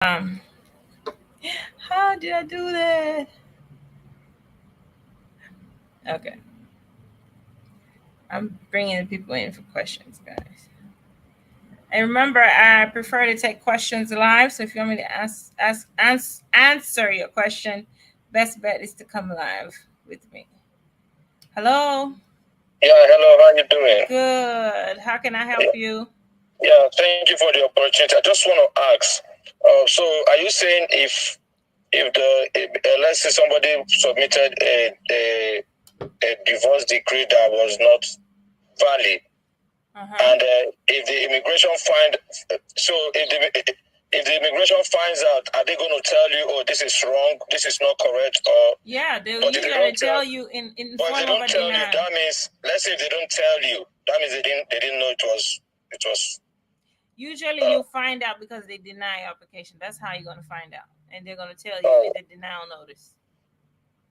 Um, how did I do that? Okay, I'm bringing people in for questions, guys. And remember, I prefer to take questions live. So if you want me to answer your question, best bet is to come live with me. Hello. Yeah, hello. How you doing? Good. How can I help you? Yeah, thank you for the opportunity. I just want to ask. So, are you saying if let's say somebody submitted a divorce decree that was not valid, and if the immigration if the immigration finds out, are they going to tell you, oh, this is wrong, this is not correct, or yeah, they'll usually tell you in but form they don't of a tell denial. you. That means, let's say if they don't tell you, that means they didn't know it was. Usually you find out because they deny your application. That's how you're going to find out, and they're going to tell you in the denial notice.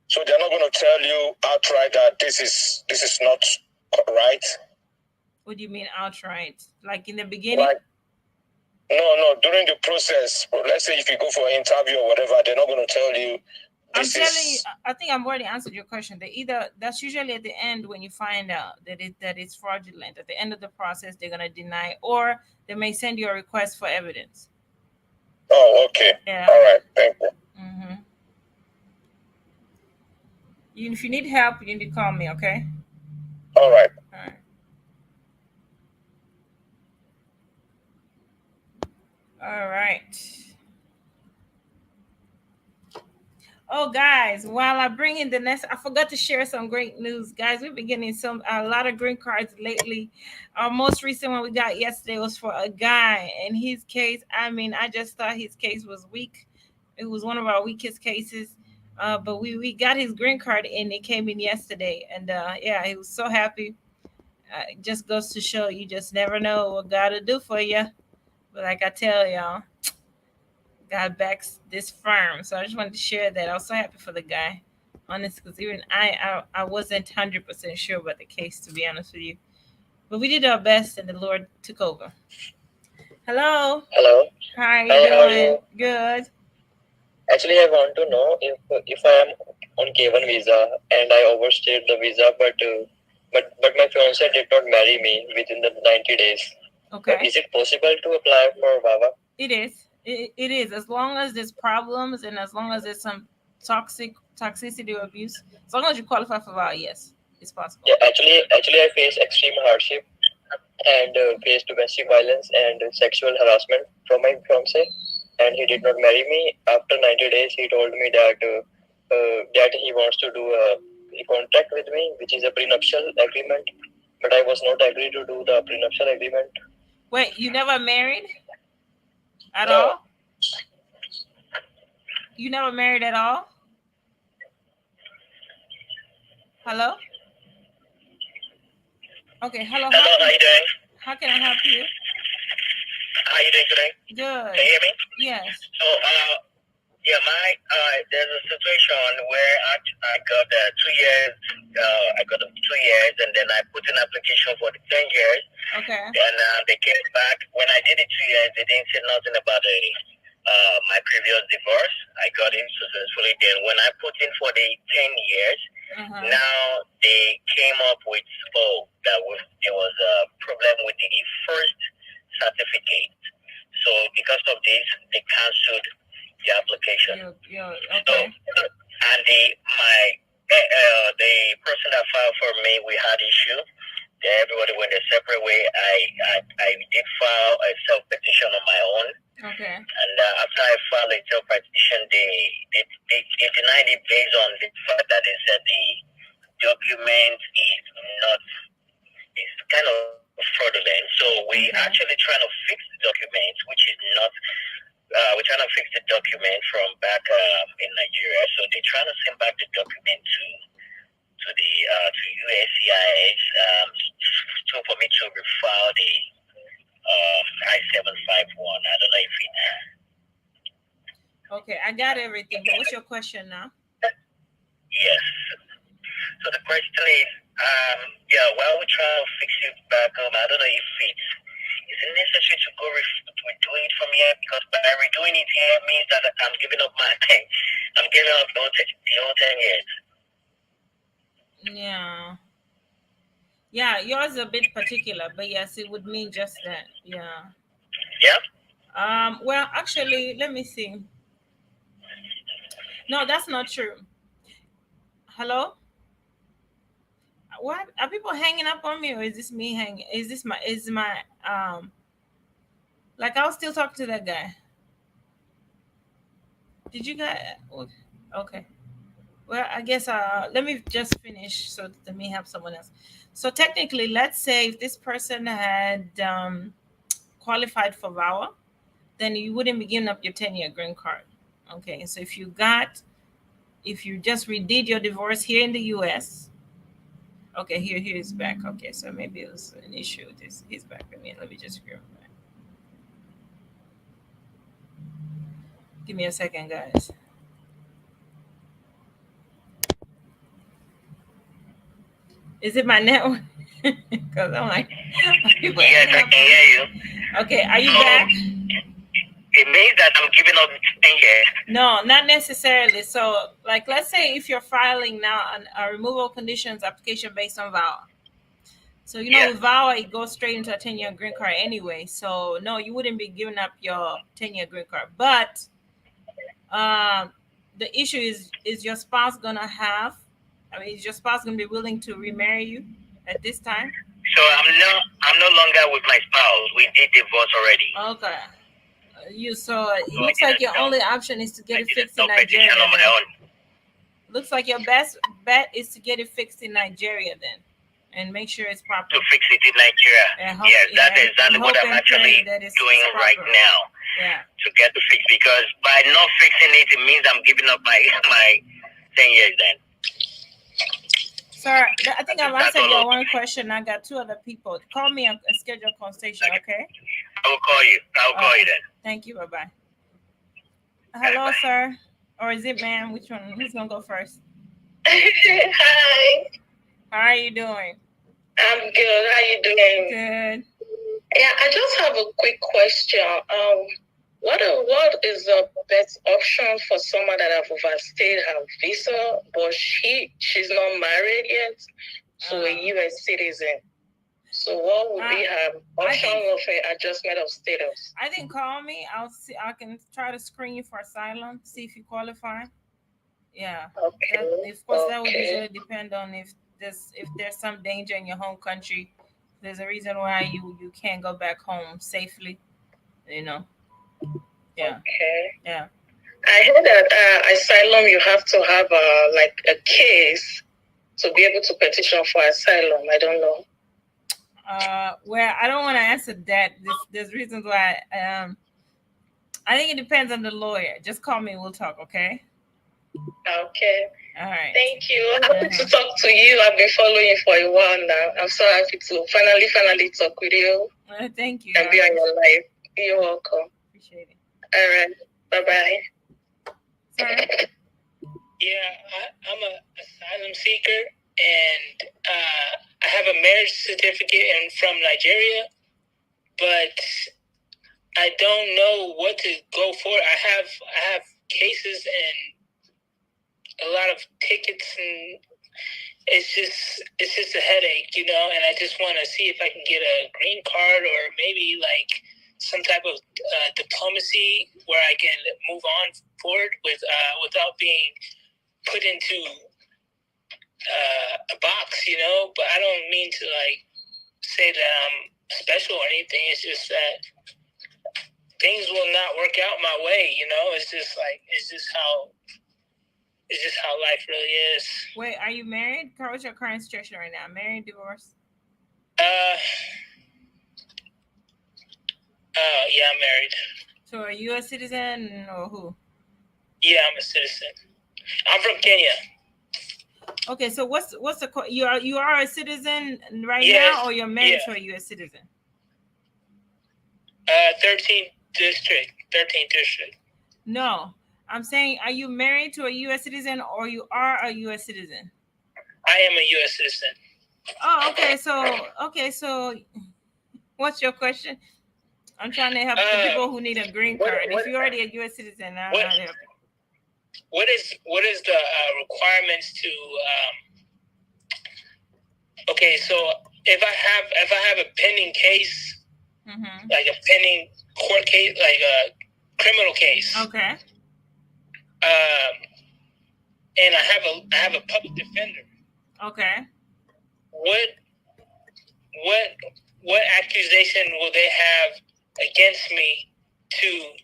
So they're not going to tell you outright that this is not right. What do you mean outright? Like in the beginning? Like, no, during the process. Let's say if you go for an interview or whatever, they're not going to tell you. I'm telling you, I think I've already answered your question. That's usually at the end when you find out that it's fraudulent. At the end of the process, they're gonna deny, or they may send you a request for evidence. Oh, okay. Yeah. All right. Thank you. Mm-hmm. If you need help, you need to call me. Okay. All right. All right. All right. Oh, guys, while I bring in the next, I forgot to share some great news, guys. We've been getting a lot of green cards lately. Our most recent one we got yesterday was for a guy, and his case. I mean, I just thought his case was weak. It was one of our weakest cases, but we got his green card, and it came in yesterday, and yeah, he was so happy. It just goes to show you just never know what God will do for you. But like I tell y'all, God backs this firm. So I just wanted to share that. I was so happy for the guy, honest, because even I wasn't 100% sure about the case, to be honest with you. But we did our best, and the Lord took over. Hello. Hello. How are you doing? How are you? Good. Actually, I want to know if I am on K1 visa and I overstayed the visa, but my fiance did not marry me within the 90 days. Okay. Is it possible to apply for VAWA? It is. It is, as long as there's problems and as long as there's some toxicity or abuse. As long as you qualify for VAWA, yes, it's possible. Yeah, actually, I face extreme hardship and face domestic violence and sexual harassment from my fiance, and he did not marry me. After 90 days, he told me that he wants to do a contract with me, which is a prenuptial agreement, but I was not agree to do the prenuptial agreement. Wait, you never married at all? You never married at all? Hello? Okay, hello. Hello, how you doing? How can I help you? How you doing today? Good. Can you hear me? Yes. So, yeah, there's a situation where I got 2 years. I got 2 years, and then I put an application for the 10 years. Okay. And they came back. When I did the 2 years, they didn't say nothing about my previous divorce. I got it successfully. Then when I put in for the 10 years, now they came up with there was a problem with the first certificate. So because of this, they cancelled the application. Okay. So, and the person that filed for me, we had issue. Everybody went a separate way. I did file a self petition on my own. Okay. And after I filed a self petition, they denied it based on the fact that they said the document is not, it's kind of fraudulent. So we actually trying to fix the document, which is not. We're trying to fix the document from back in Nigeria. So they're trying to send back the document to USCIS so for me to refile the I-751. I don't know if it. Okay, I got everything. But what's your question now? Yes. So the question is, while we're trying to fix it back, I don't know if is it necessary to redo it from here because by redoing it here means that I'm giving up my I'm giving up the whole 10 years. Yeah. Yeah, yours is a bit particular, but yes, it would mean just that. Yeah. Yeah. Well, actually, let me see. No, that's not true. Hello? What? Are people hanging up on me or is this me hanging? Is my like I'll still talk to that guy. Did you guys okay. Well, I guess let me just finish so that me have someone else. So technically, let's say if this person had qualified for VAWA, then you wouldn't be giving up your 10-year green card. Okay, so if you just redid your divorce here in the US, okay, here's back. Okay, so maybe it was an issue with this. He's back. Let me just screw him back. Give me a second, guys. Is it my network? Because I'm like, people Yes, I can hear you. Okay, are you So back? it means that I'm giving up 10 years. No, not necessarily. So, like, let's say if you're filing now a removal conditions application based on VAWA. So, with VAWA, it goes straight into a 10-year green card anyway. So, no, you wouldn't be giving up your 10-year green card. But the issue is your spouse going to is your spouse going to be willing to remarry you at this time? So I'm no longer with my spouse. We did divorce already. Okay. It looks like your only option is to get it fixed in Nigeria. On my own. Looks like your best bet is to get it fixed in Nigeria then, and make sure it's proper. To fix it in Nigeria. Yes, that's exactly what I'm actually doing right now. Yeah. To get it fixed, because by not fixing it, it means I'm giving up my 10 years then. Sir, I think I've answered your one question. I got two other people. Call me and schedule a consultation, okay? I will call you. I'll call you then. Thank you. Bye-bye. Hello, bye-bye. Sir. Or is it ma'am? Which one? Who's going to go first? Hi. How are you doing? I'm good. How you doing? Good. Yeah, I just have a quick question. What is the best option for someone that have overstayed her visa, but she's not married yet to a U.S. citizen? So what would be her option of an adjustment of status? I think call me. I'll see. I can try to screen you for asylum. See if you qualify. Yeah. Okay. Of course, that would usually depend on if there's some danger in your home country. There's a reason why you can't go back home safely. Yeah. Okay. Yeah. I heard that asylum, you have to have a case to be able to petition for asylum. I don't know. Well, I don't want to answer that. There's reasons why. I think it depends on the lawyer. Just call me. We'll talk. Okay. Okay. All right. Thank you. I'm happy to talk to you. I've been following you for a while now. I'm so happy to finally talk with you. Thank you. And be on your life. You're welcome. Appreciate it. All right. Bye-bye. Sorry. Yeah, I'm an asylum seeker, and I have a marriage certificate from Nigeria, but I don't know what to go for. I have cases and a lot of tickets, and it's just a headache, and I just want to see if I can get a green card or maybe like some type of diplomacy where I can move on forward without being put into a box, but I don't mean to like say that I'm special or anything. It's just that things will not work out my way, it's just how life really is. Wait, are you married? What's your current situation right now? Married, divorced? Yeah, I'm married. So are you a citizen or who? Yeah, I'm a citizen. I'm from Kenya. Okay, so what's the you are a citizen right now, or you're married to a U.S. citizen? 13th district. No, I'm saying, are you married to a U.S. citizen, or you are a U.S. citizen? I am a U.S. citizen. Oh, okay. So, what's your question? I'm trying to help the people who need a green card. If you're already a U.S. citizen, I'm not helping. What is the requirements to? Okay, so if I have a pending case, like a pending court case, like a criminal case. Okay. And I have a public defender. Okay. What accusation will they have against me to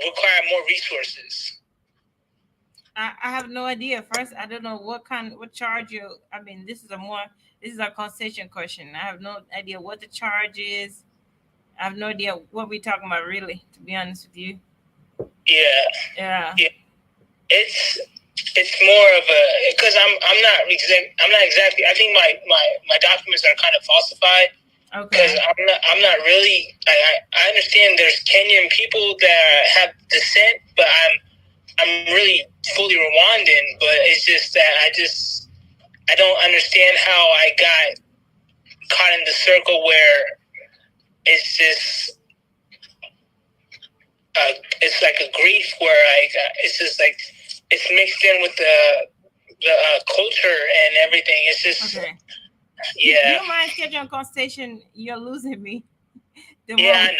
require more resources? I have no idea. First, I don't know what charge you. I mean, this is a constitution question. I have no idea what the charge is. I have no idea what we're talking about, really. To be honest with you. Yeah. It's more of a, because I'm not exactly. I think my documents are kind of falsified. Okay. Because I'm not really. I understand there's Kenyan people that have descent, but I'm really fully Rwandan. But it's just that I don't understand how I got caught in the circle where it's just. It's like a grief where it's just like it's mixed in with the culture and everything. It's just yeah. You don't mind schedule a consultation? You're losing me. I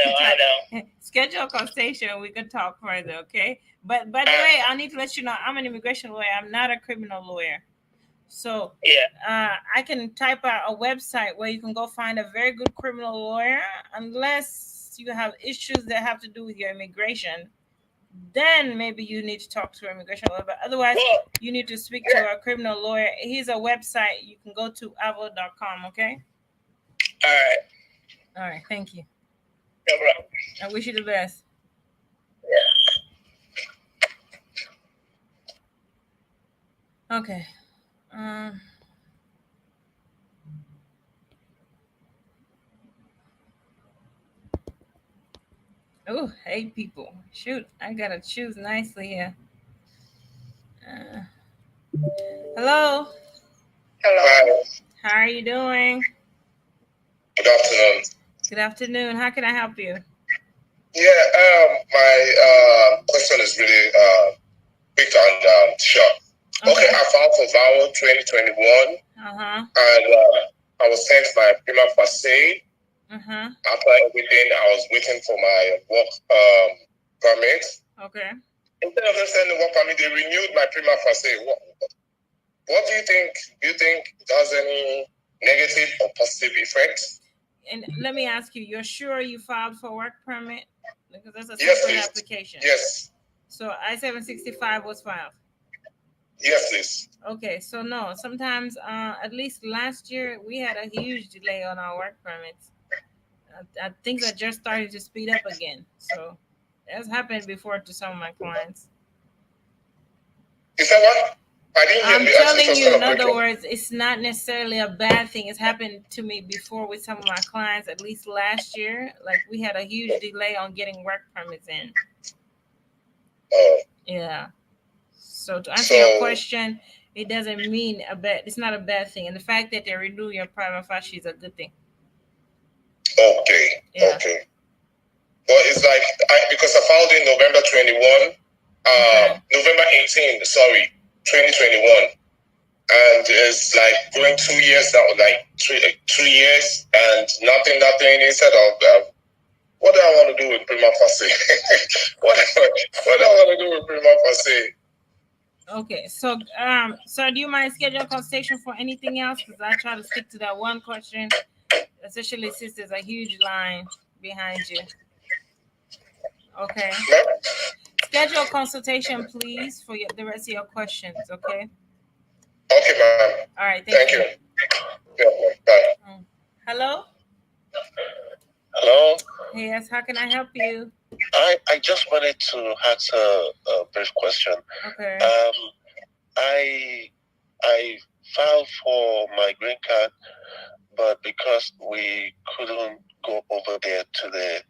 know. Schedule a consultation. We can talk further, okay? But by the way, I need to let you know I'm an immigration lawyer. I'm not a criminal lawyer. So I can type out a website where you can go find a very good criminal lawyer, unless you have issues that have to do with your immigration. Then maybe you need to talk to an immigration lawyer. But otherwise, you need to speak to a criminal lawyer. Here's a website. You can go to avo.com, okay? All right. Thank you. No problem. I wish you the best. Yeah. Okay. Oh, hey, people. Shoot, I got to choose nicely here. Hello. Hello. How are you doing? Good afternoon. Good afternoon. How can I help you? Yeah, my question is really quick and short. Okay, I filed for VAWA 2021. And I was sent my prima facie. After everything, I was waiting for my work permit. Okay. Instead of sending the work permit, they renewed my prima facie. What do you think? Do you think it has any negative or positive effects? And let me ask you, you're sure you filed for work permit? Because that's a separate application. Yes. So I-765 was filed? Yes, please. Okay, so no, sometimes, at least last year, we had a huge delay on our work permits. Things are just starting to speed up again. So that's happened before to some of my clients. Is that what? I didn't hear I'm telling you, in other words, it's not necessarily a bad thing. It's happened to me before with some of my clients, at least last year. Like, we had a huge delay on getting work permits in. Yeah. So to answer your question, it doesn't mean it's not a bad thing. And the fact that they renew your prima facie is a good thing. Okay. Yeah. Okay. Well, it's like, because I filed in November 21, November 18, 2021. And it's like going 2 years now, like 2 years, and nothing instead of, what do I want to do with prima facie? what do I want to do with prima facie? Okay, so sir, do you mind scheduling a consultation for anything else? Because I try to stick to that one question, especially since there's a huge line behind you. Okay. Schedule a consultation, please, for the rest of your questions, okay? Okay, ma'am. All right, thank you. Yeah, bye. Hello? Hello? Yes, how can I help you? I just wanted to ask a brief question. Okay. I filed for my green card, but because we couldn't go over there to the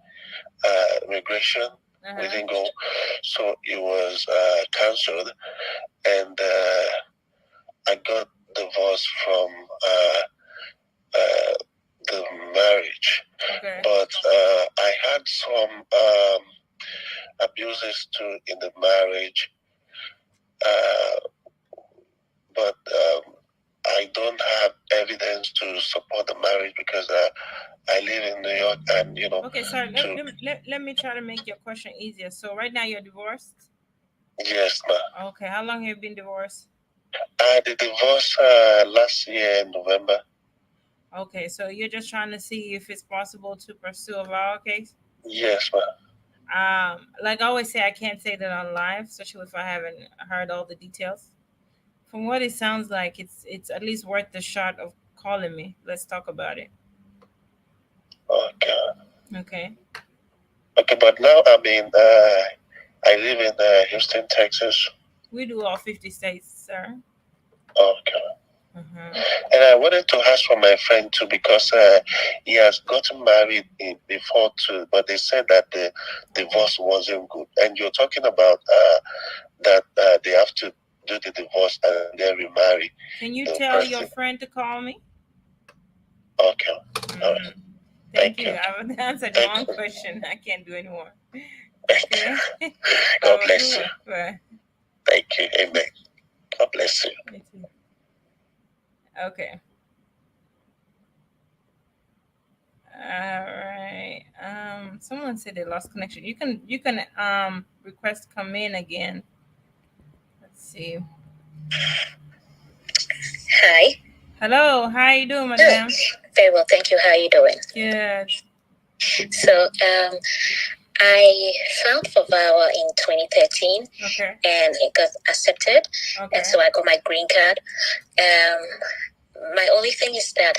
immigration, we didn't go, so it was cancelled, and I got divorced from the marriage. Okay. But I had some abuses too in the marriage. But I don't have evidence to support the marriage because I live in New York, and Okay, sorry. Let me try to make your question easier. So right now you're divorced? Yes, ma'am. Okay. How long have you been divorced? The divorce last year in November. Okay, so you're just trying to see if it's possible to pursue a viral case? Yes, ma'am. Like I always say, I can't say that on live, especially if I haven't heard all the details. From what it sounds like, it's at least worth the shot of calling me. Let's talk about it. Okay. Okay. Okay, but now I live in Houston, Texas. We do all 50 states, sir. Okay. Mm-hmm. And I wanted to ask for my friend too because he has gotten married before too, but they said that the divorce wasn't good. And you're talking about that they have to do the divorce and then remarry. Can you tell your friend to call me? Okay. Mm-hmm. All right. Thank you. I've answered one question. I can't do any more. Okay. God bless you. Bye. Thank you. Amen. God bless you. Me too. Okay. All right. Someone said they lost connection. You can request come in again. Let's see. Hi. Hello. How you doing, madam? Very well, thank you. How are you doing? Good. So, I filed for VAWA in 2013. Okay. And it got accepted. Okay. And so I got my green card. My only thing is that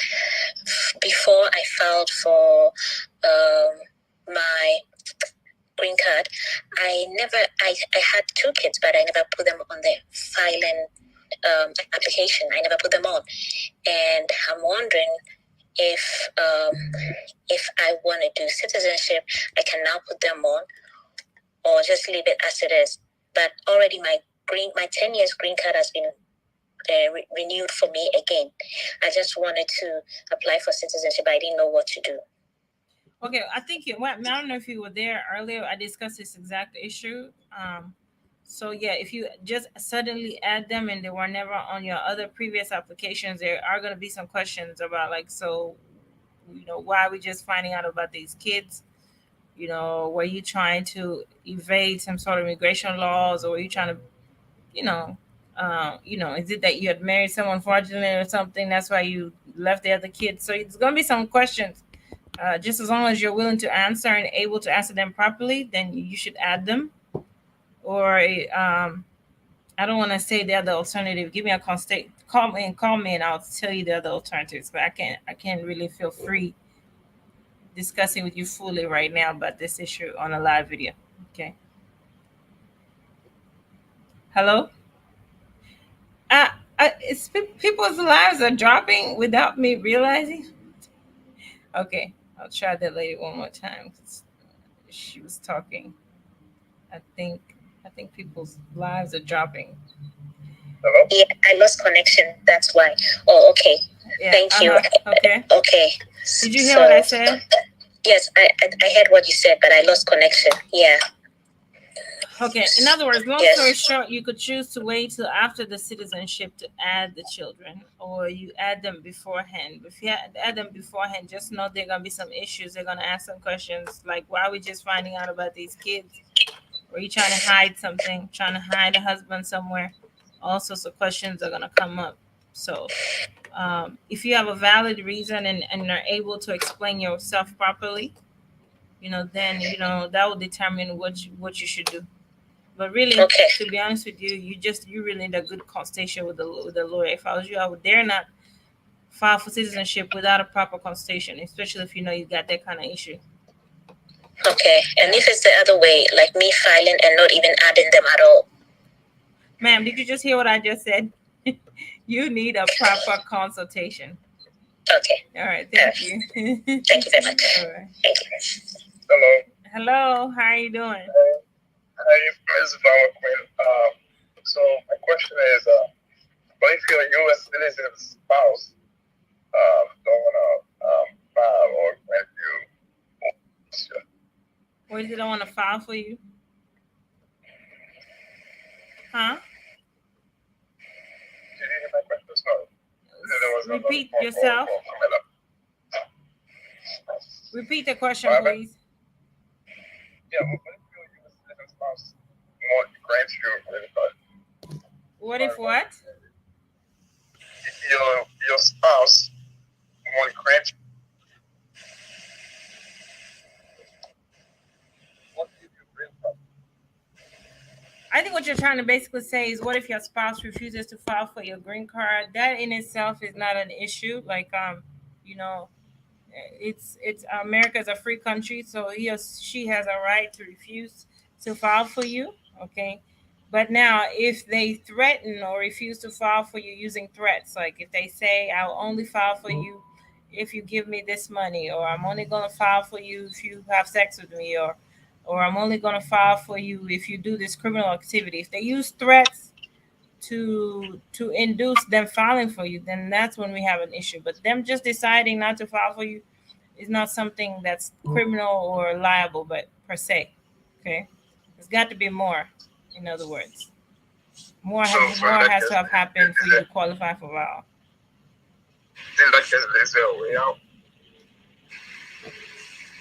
before I filed for my green card, I had 2 kids, but I never put them on the filing application. I never put them on. And I'm wondering if I want to do citizenship, I can now put them on, or just leave it as it is. But already my 10 years green card has been renewed for me again. I just wanted to apply for citizenship. I didn't know what to do. Okay, I think I don't know if you were there earlier. I discussed this exact issue. So yeah, if you just suddenly add them and they were never on your other previous applications, there are going to be some questions about why are we just finding out about these kids? Were you trying to evade some sort of immigration laws, or were you trying to, is it that you had married someone fraudulent or something? That's why you left the other kids. So it's going to be some questions. Just as long as you're willing to answer and able to answer them properly, then you should add them. Or I don't want to say the other alternative. Give me a call me, and I'll tell you the other alternatives. But I can't really feel free discussing with you fully right now about this issue on a live video. Okay. Hello. People's lives are dropping without me realizing. Okay, I'll try that lady one more time. She was talking. I think people's lives are dropping. Hello? Yeah, I lost connection. That's why. Oh, okay. Yeah, Thank you. Okay. Okay. Did you hear what I said? Yes, I heard what you said, but I lost connection. Yeah. Okay. In other words, long story short, you could choose to wait till after the citizenship to add the children, or you add them beforehand. If you add them beforehand, just know there are gonna be some issues. They're gonna ask some questions like, "Why are we just finding out about these kids? Are you trying to hide something? Trying to hide a husband somewhere?" All sorts of questions are gonna come up. So, if you have a valid reason and are able to explain yourself properly, then that will determine what you should do. But really, to be honest with you, you really need a good consultation with the lawyer. If I was you, I would dare not file for citizenship without a proper consultation, especially if you know you got that kind of issue. Okay, and if it's the other way, like me filing and not even adding them at all. Ma'am, did you just hear what I just said? You need a proper consultation. Okay. All right. Thank you. Thank you very much. All right. Thank you. Hello. Hello. How are you doing? Hi, Ms. Flower Queen. So my question is, what if your U.S. citizen spouse don't want to Or they don't want to file for you? Huh? Did you hear my question? Sorry. There was Repeat another yourself. call. Repeat the question, Barbara? please. Yeah, what if your spouse grants you a credit card? What if what? Your spouse won't grant you. What if you grant card? I think what you're trying to basically say is, what if your spouse refuses to file for your green card? That in itself is not an issue. Like, you know, it's America is a free country, so he or she has a right to refuse to file for you. Okay, but now if they threaten or refuse to file for you using threats, like if they say, "I'll only file for you if you give me this money," or "I'm only going to file for you if you have sex with me," or "I'm only going to file for you if you do this criminal activity," if they use threats to induce them filing for you, then that's when we have an issue. But them just deciding not to file for you is not something that's criminal or liable, but per se. Okay, there's got to be more. In other words, So in more that has case, to have happened for you to qualify for VAL. is there a way out?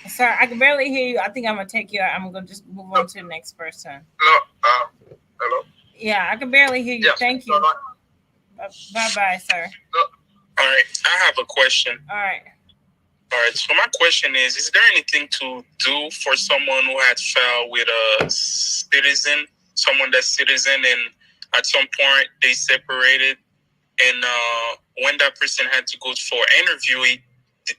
Sir, I can barely hear you. I think I'm gonna take you. I'm gonna just move on to the next person. No. Hello. Yeah, I can barely hear you. Yes. Thank you. Bye bye, sir. No. All right, I have a question. All right. All right, so my question is there anything to do for someone who had filed with a citizen, someone that's citizen, and at some point they separated, and when that person had to go for interview,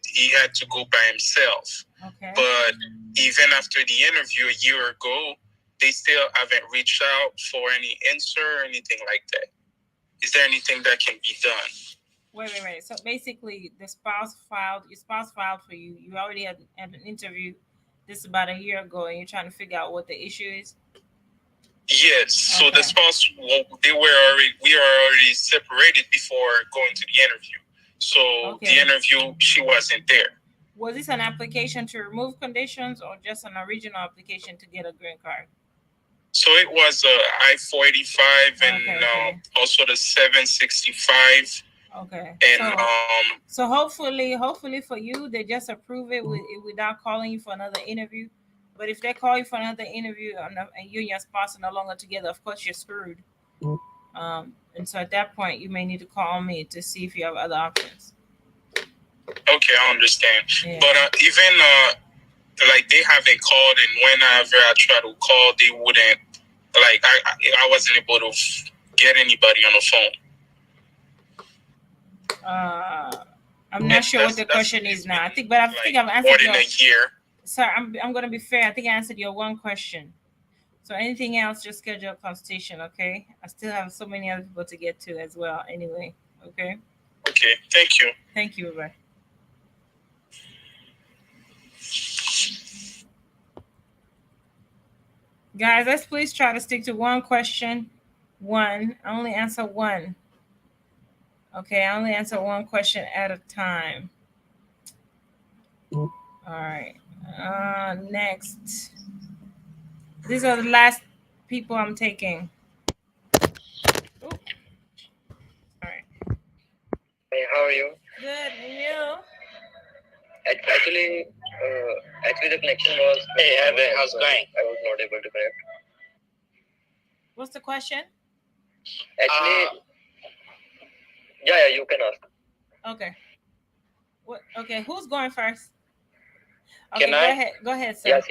he had to go by himself. Okay. But even after the interview a year ago, they still haven't reached out for any answer or anything like that. Is there anything that can be done? Wait. So basically, your spouse filed for you. You already had an interview this about a year ago, and you're trying to figure out what the issue is. Yes. So the spouse, we were already separated before going to the interview. So the interview, she wasn't there. Was this an application to remove conditions or just an original application to get a green card? So it was I-485 and also the 765. Okay. And so hopefully for you, they just approve it without calling you for another interview. But if they call you for another interview and you and your spouse are no longer together, of course you're screwed. And so at that point, you may need to call me to see if you have other options. Okay, I understand. Yeah. But even like they haven't called, and whenever I try to call, they wouldn't. Like I wasn't able to get anybody on the phone. I'm not sure what the question is now. I think I've answered more than a year. Sir, I'm going to be fair. I think I answered your one question. So anything else, just schedule a consultation, okay? I still have so many other people to get to as well. Anyway, okay. Okay. Thank you. Thank you, bye. Guys, let's please try to stick to one question. I only answer one. Okay, I only answer one question at a time. All right. Next. These are the last people I'm taking. Ooh. All right. Hey, how are you? Good, and you? Actually, the connection was. Hey, how's it going? I was not able to connect. What's the question? Actually, yeah, you can ask. Okay. What? Okay, who's going first? Okay, can I? Go ahead, sir. Yes.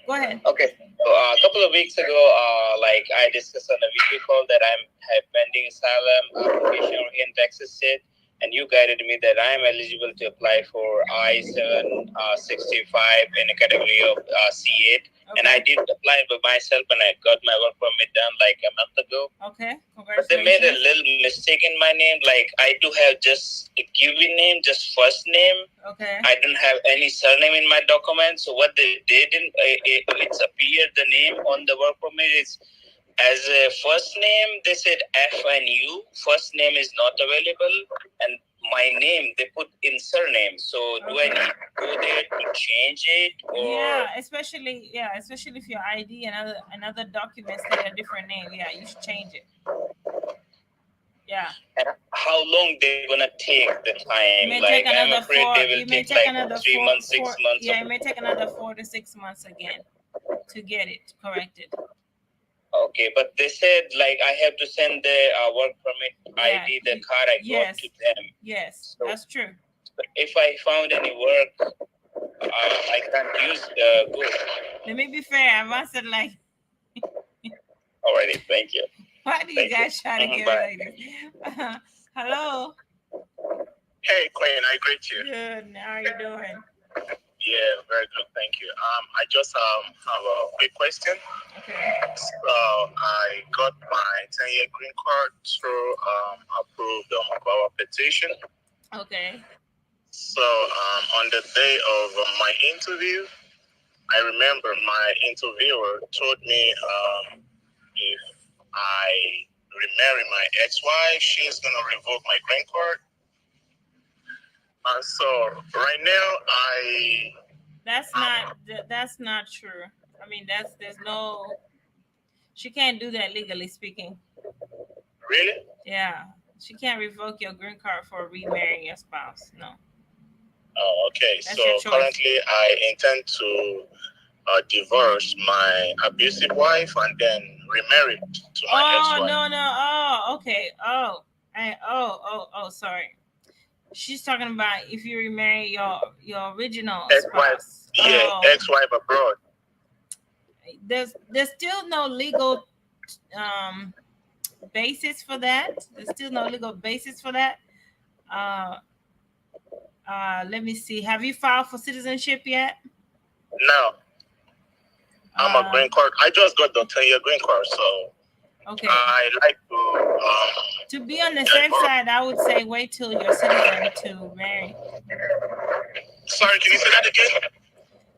Go ahead. Okay. So, a couple of weeks ago, like I discussed on a video call that have pending asylum application in Texas State, and you guided me that I am eligible to apply for I-765 in a category of C8. Okay. And I did apply by myself, and I got my work permit done like a month ago. Okay, congratulations. But they made a little mistake in my name. Like I do have just a given name, just first name. Okay. I don't have any surname in my document. So what they didn't, it's appeared the name on the work permit is as a first name. They said F and U. First name is not available, and my name they put in surname. So do I need to go there to change it, or especially if your ID and other documents state a different name. Yeah, you should change it. Yeah. and how long they're gonna take the time? It may Like take I'm another afraid they four. will It may take take like another 3 months, 6 months. Yeah, it may take another 4 to 6 months to get it corrected. Okay, but they said like I have to send the work permit ID, the card I got to them. Yes, So that's true. if I found any work, I can't use good. Let me be fair. I've answered like. Alrighty, thank you. Why do you guys try to get me like this? Hello. Hey, Queen, I greet you. Good. How are you doing? Yeah, very good, thank you. I just have a quick question. Okay. So I got my 10-year green card through approved of our petition. Okay. So on the day of my interview, I remember my interviewer told me if I remarry my ex-wife, she's gonna revoke my green card. And so right now, that's not true. I mean, there's no. She can't do that legally speaking. Really? Yeah, she can't revoke your green card for remarrying your spouse. No. Oh, okay. That's So currently, I intend to divorce my abusive wife and then remarry to my ex-wife. No. Oh, okay. Sorry. She's talking about if you remarry your original ex-wife, spouse. Ex-wife abroad. There's still no legal basis for that. There's still no legal basis for that. Let me see. Have you filed for citizenship yet? No. I'm a green card. I just got the 10-year green card, so okay. I like to be on the safe side, I would say wait till you're citizen to marry. Sorry, can you say that again?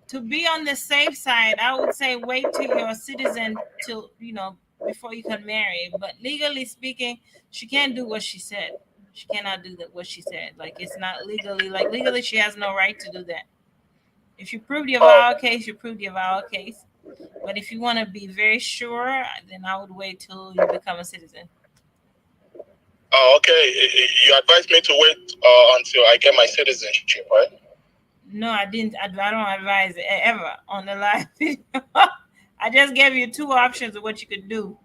To be on the safe side, I would say wait till you're a citizen till before you can marry. But legally speaking, she can't do what she said. She cannot do what she said. Like it's not legally. Like legally, she has no right to do that. If you prove the avowal case, you prove the avowal case. But if you want to be very sure, then I would wait till you become a citizen. Oh, okay. You advised me to wait until I get my citizenship, right? No, I didn't. I don't advise ever on the live video. I just gave you two options of what you could do,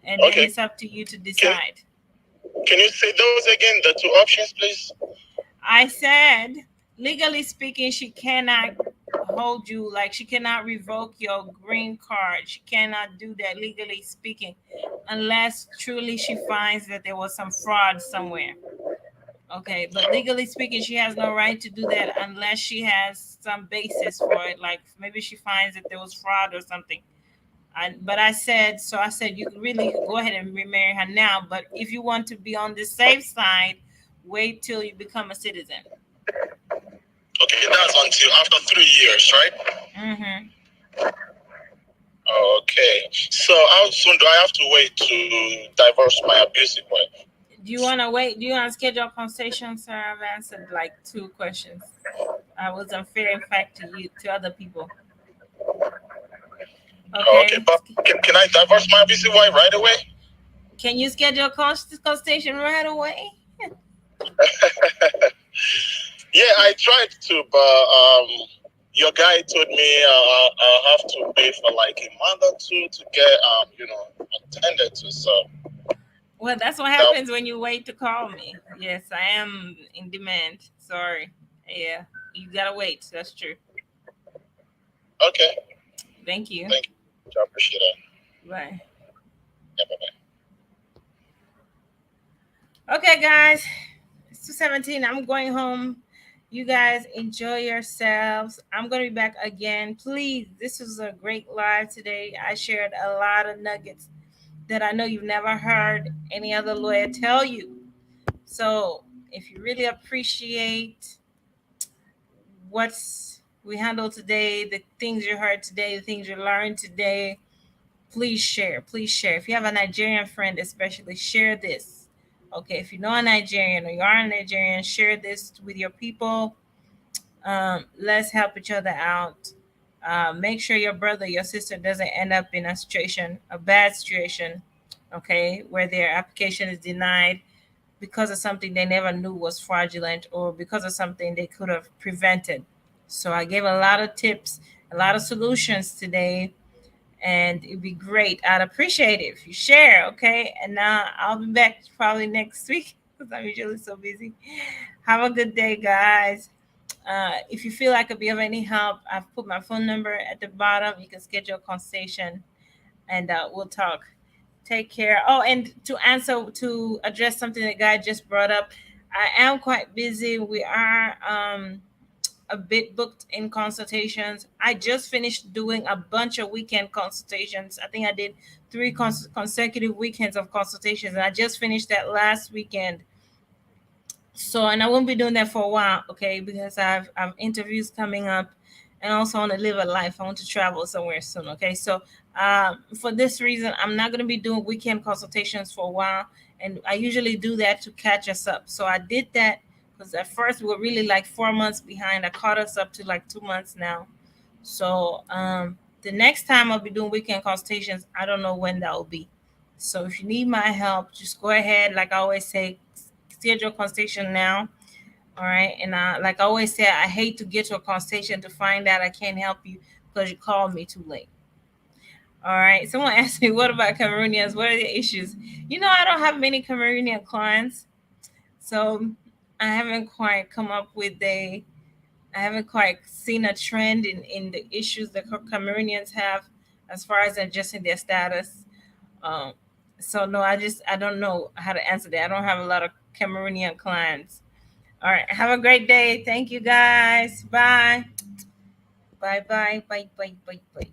and then it's up to you to decide. Can you say those again? The two options, please. I said, legally speaking, she cannot hold you, like she cannot revoke your green card. She cannot do that legally speaking, unless truly she finds that there was some fraud somewhere. Okay, but legally speaking, she has no right to do that unless she has some basis for it. Like maybe she finds that there was fraud or something. I said you can really go ahead and remarry her now. But if you want to be on the safe side, wait till you become a citizen. Okay, that's until after 3 years, right? Mm-hmm. Okay. So how soon do I have to wait to divorce my abusive wife? Do you want to wait? Do you want to schedule a conversation, sir? I've answered like 2 questions. I was unfair, in fact, to other people. Okay, but can I divorce my abusive wife right away? Can you schedule a consultation right away? Yeah, I tried to, but your guy told me I'll have to pay for like a month or two to get attended to. So. Well, that's what happens when you wait to call me. Yes, I am in demand. Sorry. Yeah, you gotta wait. That's true. Okay. Thank you. Thank you. I appreciate it. Bye. Yeah, bye-bye. Okay, guys. It's 2:17. I'm going home. You guys enjoy yourselves. I'm going to be back again. Please, this was a great live today. I shared a lot of nuggets that I know you've never heard any other lawyer tell you. So if you really appreciate what we handled today, the things you heard today, the things you learned today, please share. Please share. If you have a Nigerian friend, especially, share this. Okay, if you know a Nigerian or you are a Nigerian, share this with your people. Let's help each other out. Make sure your brother, your sister doesn't end up in a situation, a bad situation, okay, where their application is denied because of something they never knew was fraudulent or because of something they could have prevented. So I gave a lot of tips, a lot of solutions today, and it'd be great. I'd appreciate it if you share, okay? And now I'll be back probably next week because I'm usually so busy. Have a good day, guys. If you feel I could be of any help, I've put my phone number at the bottom. You can schedule a consultation and we'll talk. Take care. Oh, and to address something the guy just brought up, I am quite busy. We are a bit booked in consultations. I just finished doing a bunch of weekend consultations. I think I did three consecutive weekends of consultations, and I just finished that last weekend. So, and I won't be doing that for a while, okay? Because I've interviews coming up, and also want to live a life. I want to travel somewhere soon, okay? So, for this reason, I'm not going to be doing weekend consultations for a while, and I usually do that to catch us up. So I did that because at first we were really like 4 months behind. I caught us up to like 2 months now. So, the next time I'll be doing weekend consultations, I don't know when that will be. So if you need my help, just go ahead. Like I always say, schedule a consultation now. All right. And like I always say, I hate to get to a consultation to find out I can't help you because you called me too late. All right. Someone asked me, what about Cameroonians? What are the issues? I don't have many Cameroonian clients. So I haven't quite come up with I haven't quite seen a trend in the issues that Cameroonians have as far as adjusting their status. Um, so no, I don't know how to answer that. I don't have a lot of Cameroonian clients. All right, have a great day. Thank you guys. Bye. Bye bye bye bye bye bye.